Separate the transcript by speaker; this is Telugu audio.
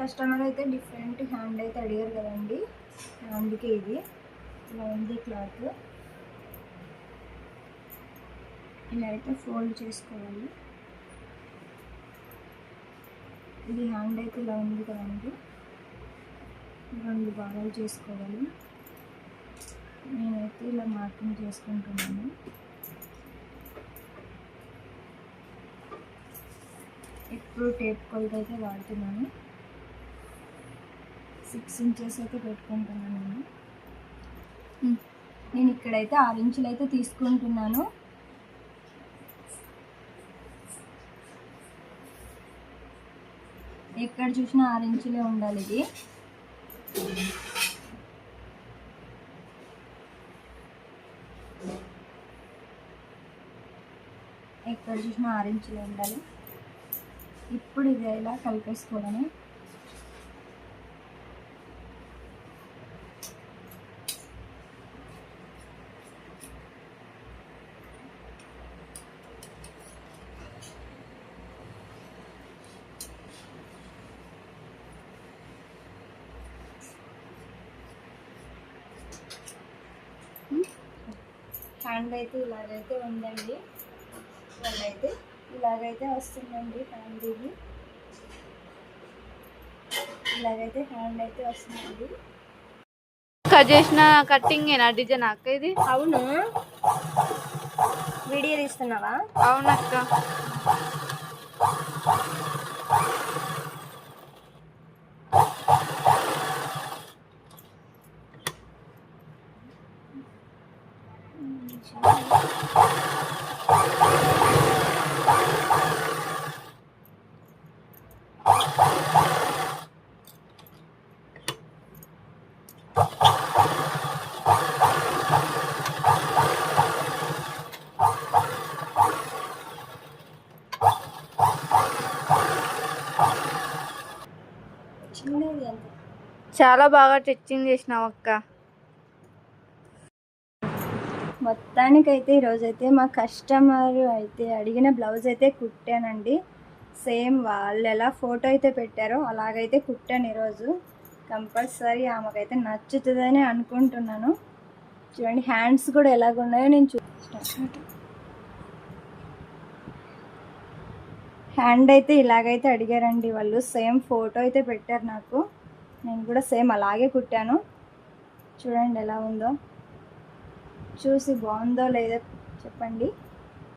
Speaker 1: కస్టమర్ అయితే డిఫరెంట్ హ్యాండ్ అయితే అడిగారు కదండి, అందుకే ఇది ఇలా ఉంది క్లాత్. ఇలా అయితే ఫోల్డ్ చేసుకోవాలి. ఇది హ్యాండ్ అయితే ఇలా ఉంది కదండి, 2 భాగాలు చేసుకోవాలి. నేనైతే ఇలా మార్కింగ్ చేసుకుంటున్నాను. ఇప్పుడు టేప్ కొలత అయితే వాడుతున్నాను. 6 ఇంచెస్ అయితే పెట్టుకుంటున్నాను. నేను ఇక్కడైతే 6 ఇంచులు అయితే తీసుకుంటున్నాను. ఎక్కడ చూసినా 6 ఇంచులే ఉండాలి. ఇది ఎక్కడ చూసినా 6 ఇంచులే ఉండాలి. ఇప్పుడు ఇది ఇలా కలిపేసుకోవడమే. హ్యాండ్ అయితే ఇలాగైతే ఉందండి, వాళ్ళైతే ఇలాగైతే వస్తుందండి హ్యాండ్. ఇది ఇలాగైతే హ్యాండ్ అయితే వస్తుందండి.
Speaker 2: కట్ చేసిన కట్టింగ్ డిజైన్ అక్క ఇది?
Speaker 1: అవును, వీడియో తీస్తున్నావా?
Speaker 2: అవునక్క. చాలా బాగా స్టిచ్చింగ్ చేసినావు అక్క.
Speaker 1: మొత్తానికైతే ఈరోజైతే మా కస్టమర్ అయితే అడిగిన బ్లౌజ్ అయితే కుట్టానండి. సేమ్ వాళ్ళు ఎలా ఫోటో అయితే పెట్టారో అలాగైతే కుట్టాను ఈరోజు. కంపల్సరీ ఆమెకైతే నచ్చుతుందని అనుకుంటున్నాను. చూడండి హ్యాండ్స్ కూడా ఎలాగున్నాయో నేను చూపిస్తాను. హ్యాండ్ అయితే ఇలాగైతే అడిగారండి వాళ్ళు. సేమ్ ఫోటో అయితే పెట్టారు నాకు, నేను కూడా సేమ్ అలాగే కుట్టాను. చూడండి ఎలా ఉందో, చూసి బాగుందో లేదో చెప్పండి.